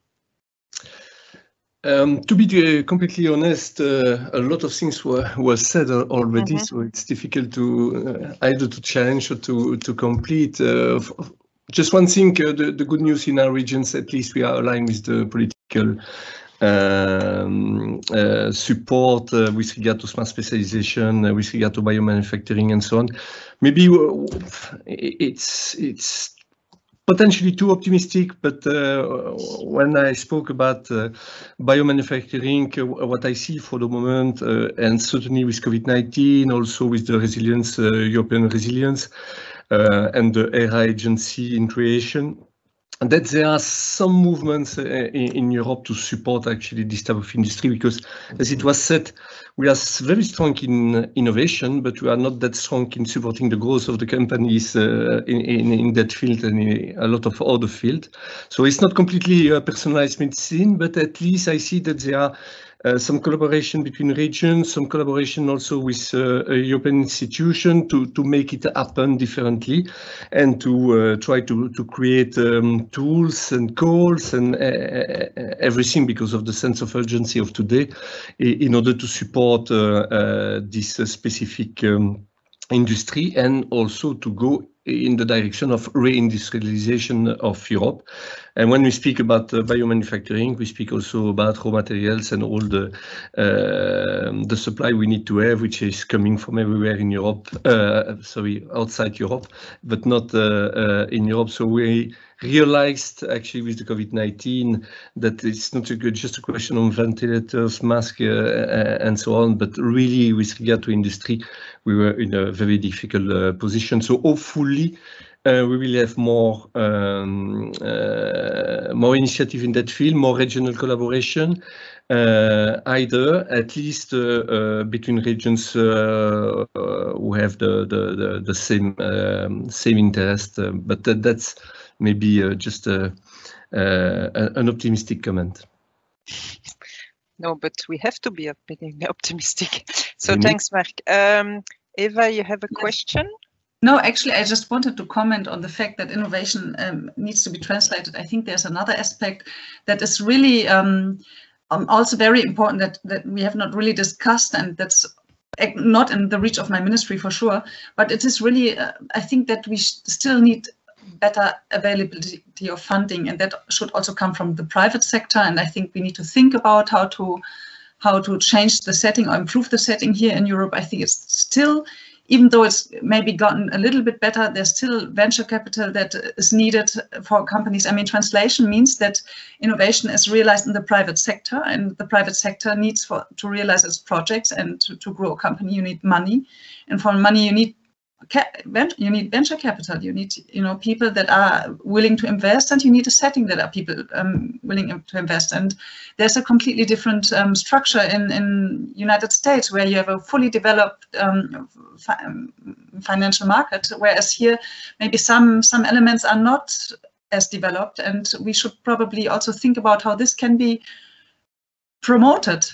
To be completely honest, a lot of things were said already, so it's difficult to either to challenge or to complete. Just one thing, the good news in our regions, at least we are aligned with the political support with regard to smart specialization, with regard to biomanufacturing and so on. Maybe it's potentially too optimistic, but when I spoke about biomanufacturing, what I see for the moment, and certainly with COVID-19, also with the resilience, European resilience, and the ERA agency in creation, that there are some movements in Europe to support actually this type of industry, because as it was said, we are very strong in innovation, but we are not that strong in supporting the growth of the companies in that field and in a lot of other fields. So it's not completely personalized medicine, but at least I see that there are some collaboration between regions, some collaboration also with a European institution to make it happen differently, and to try to create tools and calls and everything, because of the sense of urgency of today, in order to support this specific industry, and also to go in the direction of reindustrialization of Europe. And when we speak about biomanufacturing, we speak also about raw materials and all the supply we need to have, which is coming from everywhere in Europe, sorry, outside Europe, but not in Europe. So we realized actually with the COVID-19 that it's not just a question of ventilators, masks, and so on, but really with regard to industry, we were in a very difficult position. So hopefully we will have more initiative in that field, more regional collaboration, either at least between regions who have the same interest, but that's maybe just an optimistic comment. No, but we have to be optimistic. So thanks, Mark. Eva, you have a question? No, actually, I just wanted to comment on the fact that innovation needs to be translated. I think there's another aspect that is really also very important that we have not really discussed, and that's not in the reach of my ministry for sure, but it is really, I think that we still need better availability of funding, and that should also come from the private sector. And I think we need to think about how to change the setting or improve the setting here in Europe. I think it's still, even though it's maybe gotten a little bit better, there's still venture capital that is needed for companies. I mean, translation means that innovation is realized in the private sector, and the private sector needs to realize its projects, and to grow a company, you need money. And for money, you need venture capital, you need people that are willing to invest, and you need a setting that are people willing to invest. And there's a completely different structure in United States, where you have a fully developed financial market, whereas here maybe some elements are not as developed, and we should probably also think about how this can be promoted,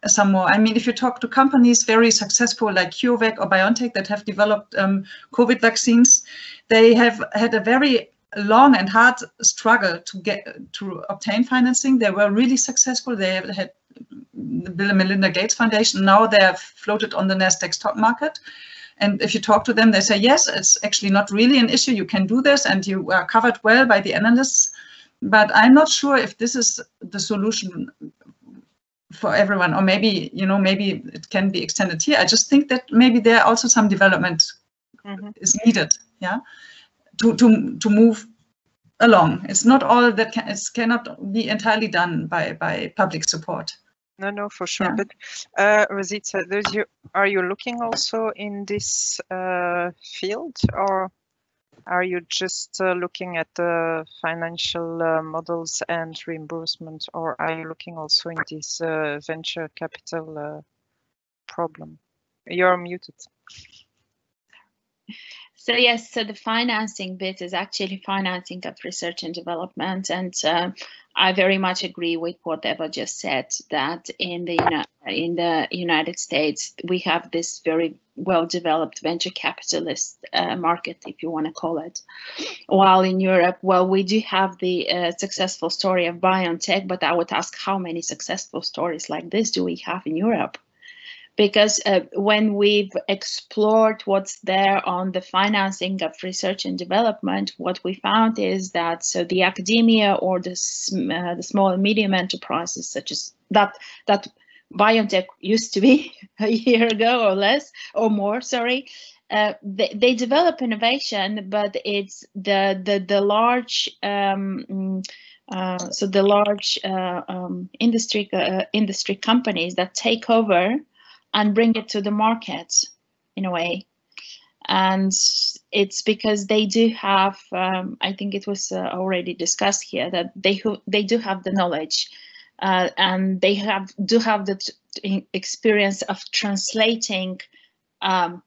some more. I mean, if you talk to companies very successful like CureVac or BioNTech that have developed COVID vaccines, they have had a very long and hard struggle to obtain financing. They were really successful. They have had the Bill and Melinda Gates Foundation. Now they have floated on the Nasdaq stock market. And if you talk to them, they say, yes, it's actually not really an issue. You can do this, and you are covered well by the analysts. But I'm not sure if this is the solution for everyone, or maybe, maybe it can be extended here. I just think that maybe there are also some development is needed, to move along. It's not all that cannot be entirely done by public support. No, for sure. Yeah. But Rosita, are you looking also in this field, or are you just looking at the financial models and reimbursement, or are you looking also in this venture capital problem? You're muted. So yes, so the financing bit is actually financing of research and development, and I very much agree with what Eva just said, that in the United States we have this very well-developed venture capitalist market, if you want to call it. While in Europe, we do have the successful story of BioNTech, but I would ask, how many successful stories like this do we have in Europe? Because when we've explored what's there on the financing of research and development, what we found is that the academia or the small and medium enterprises, such as that BioNTech used to be a year ago or less or more, sorry, they develop innovation, but it's the large industry companies that take over and bring it to the market in a way. And it's because they do have, I think it was already discussed here, that they do have the knowledge and they do have the experience of translating a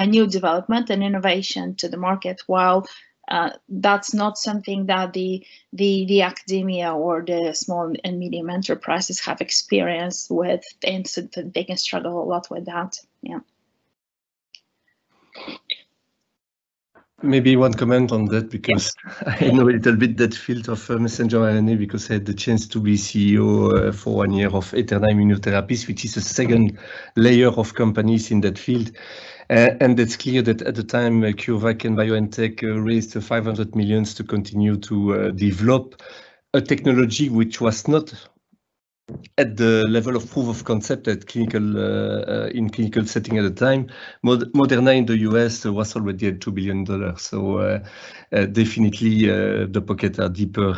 new development and innovation to the market, while that's not something that the academia or the small and medium enterprises have experience with, and so they can struggle a lot with that. Yeah. Maybe one comment on that, because I know a little bit that field of messenger RNA, because I had the chance to be CEO for 1 year of Eterna Immunotherapies, which is a second layer of companies in that field. And it's clear that at the time, CureVac and BioNTech raised 500 million to continue to develop a technology which was not at the level of proof of concept at clinical in clinical setting at the time. Moderna in the US was already at $2 billion. So definitely the pockets are deeper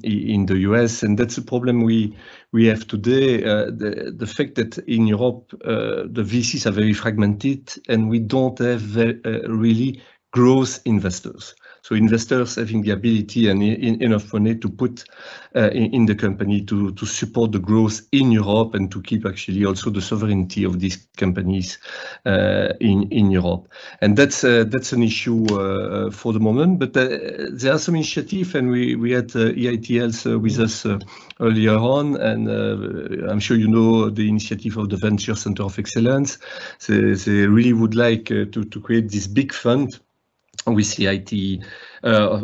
in the US, and that's a problem we have today. The fact that in Europe the VCs are very fragmented, and we don't have really growth investors. So investors having the ability and enough money to put in the company to support the growth in Europe and to keep actually also the sovereignty of these companies in Europe. And that's an issue for the moment. But there are some initiatives, and we had EITLs with us earlier on, and I'm sure you know the initiative of the Venture Center of Excellence. They really would like to create this big fund with EIT,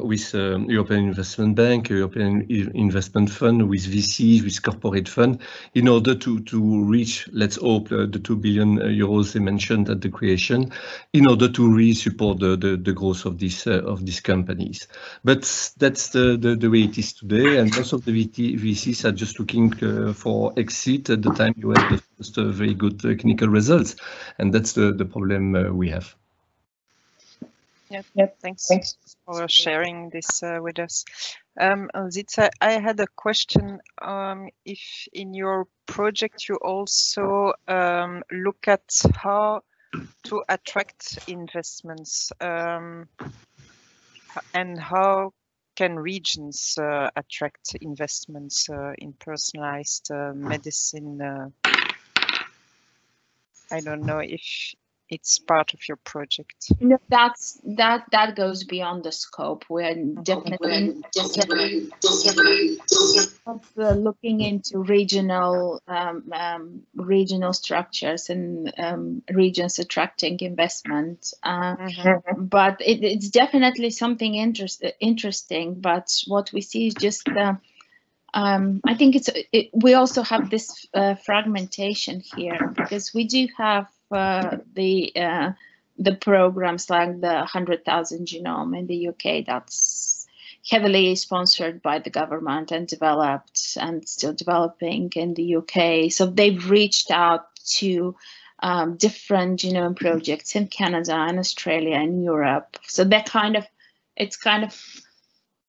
with European Investment Bank, European Investment Fund, with VCs, with corporate fund, in order to reach, let's hope, the 2 billion euros they mentioned at the creation, in order to really support the growth of these companies. But that's the way it is today, and most of the VCs are just looking for exit at the time you have the first very good clinical results, and that's the problem we have. Yeah, thanks for sharing this with us. Zita, I had a question. If in your project you also look at how to attract investments, and how can regions attract investments in personalized medicine? I don't know if it's part of your project. No, that goes beyond the scope. We're definitely looking into regional structures and regions attracting investment. But it's definitely something interesting. But what we see is just I think we also have this fragmentation here, because we do have the programs like the 100,000 genome in the UK that's heavily sponsored by the government and developed and still developing in the UK. So they've reached out to different genome projects in Canada and Australia and Europe. So that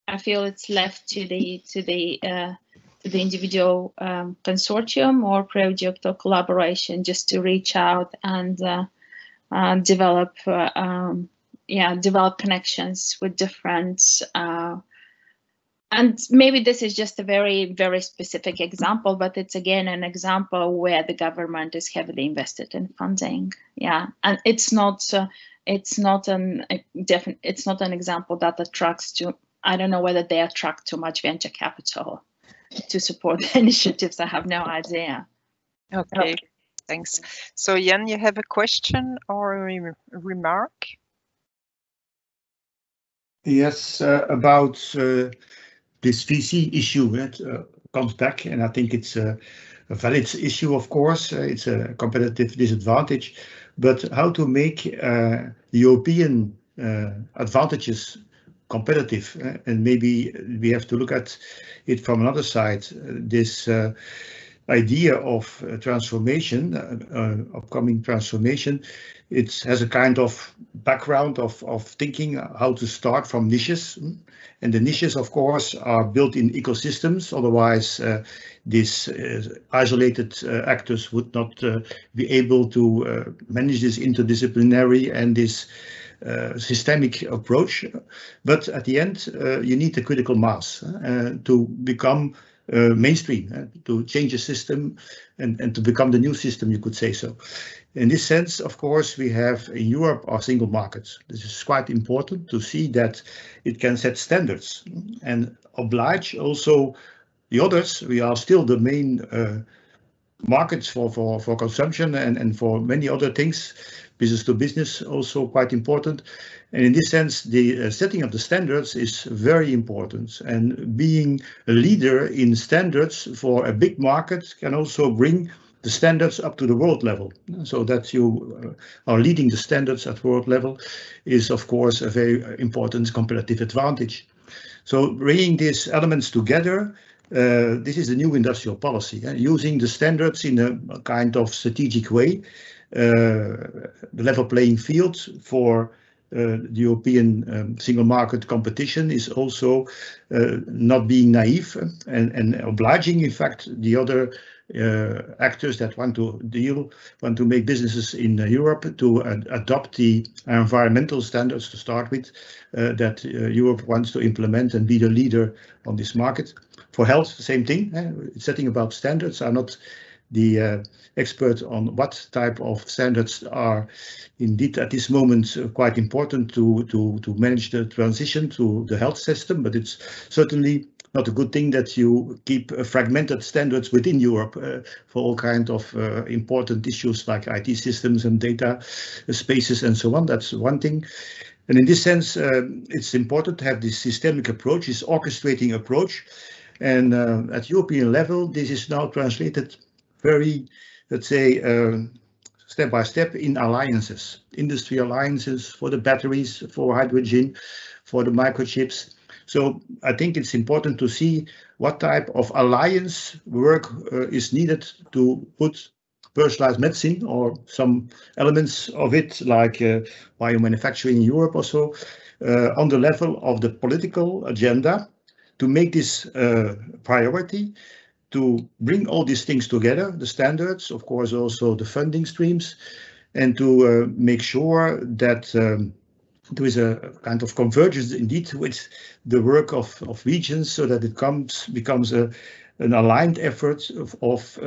I feel it's left to the individual consortium or project or collaboration just to reach out and develop connections with different and maybe this is just a very, very specific example, but it's again an example where the government is heavily invested in funding. Yeah, and it's not an example that attracts to, I don't know whether they attract too much venture capital to support the initiatives. I have no idea. Okay, thanks. So Jan, you have a question or a remark? Yes, about this VC issue that comes back, and I think it's a valid issue, of course. It's a competitive disadvantage, but how to make the European advantages competitive, and maybe we have to look at it from another side. This idea of transformation, upcoming transformation, it has a kind of background of thinking how to start from niches, and the niches, of course, are built in ecosystems. Otherwise, these isolated actors would not be able to manage this interdisciplinary and this systemic approach. But at the end, you need a critical mass to become mainstream, to change the system and to become the new system, you could say so. In this sense, of course, we have in Europe our single markets. This is quite important to see that it can set standards and oblige also the others. We are still the main markets for consumption and for many other things, business to business also quite important. And in this sense, the setting of the standards is very important. And being a leader in standards for a big market can also bring the standards up to the world level. So that you are leading the standards at world level is, of course, a very important competitive advantage. So bringing these elements together, this is the new industrial policy, using the standards in a kind of strategic way, the level playing field for the European single market competition is also not being naive and obliging, in fact, the other actors that want to make businesses in Europe to adopt the environmental standards to start with, that Europe wants to implement and be the leader on this market. For health, the same thing. Setting about standards. Are not the expert on what type of standards are indeed at this moment quite important to manage the transition to the health system, but it's certainly not a good thing that you keep fragmented standards within Europe for all kinds of important issues like IT systems and data spaces and so on. That's one thing. And in this sense, it's important to have this systemic approach, this orchestrating approach. And at European level, this is now translated very, let's say, step by step in alliances, industry alliances for the batteries, for hydrogen, for the microchips. So I think it's important to see what type of alliance work is needed to put personalized medicine or some elements of it, like biomanufacturing in Europe also, on the level of the political agenda to make this priority, to bring all these things together, the standards, of course, also the funding streams, and to make sure that there is a kind of convergence indeed with the work of regions, so that it becomes an aligned effort of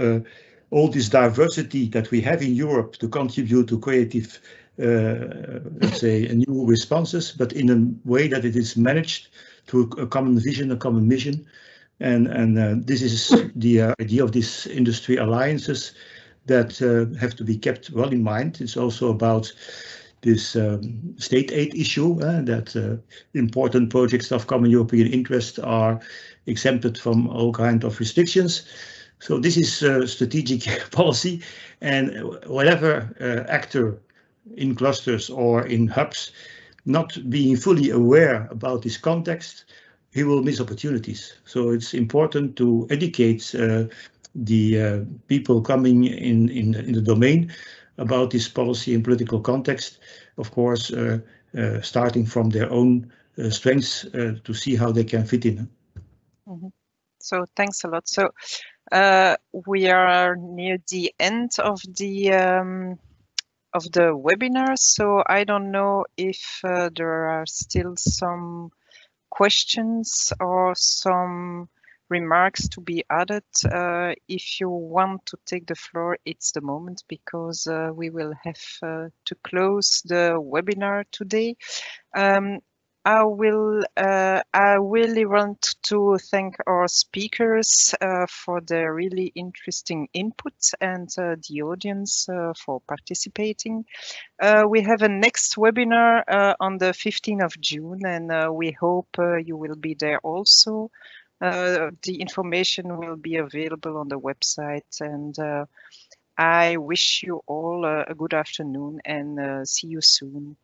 all this diversity that we have in Europe to contribute to creative, let's say, new responses, but in a way that it is managed to a common vision, a common mission. And this is the idea of these industry alliances that have to be kept well in mind. It's also about this state aid issue, that important projects of common European interest are exempted from all kinds of restrictions. So this is strategic policy, and whatever actor in clusters or in hubs not being fully aware about this context, he will miss opportunities. So it's important to educate the people coming in the domain about this policy and political context, of course, starting from their own strengths to see how they can fit in. Mm-hmm. So thanks a lot. So we are near the end of the webinar. So I don't know if there are still some questions or some remarks to be added. If you want to take the floor, it's the moment, because we will have to close the webinar today. I really want to thank our speakers for their really interesting input, and the audience for participating. We have a next webinar on the 15th of June, and we hope you will be there also. The information will be available on the website, and I wish you all a good afternoon, and see you soon.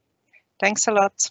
Thanks a lot.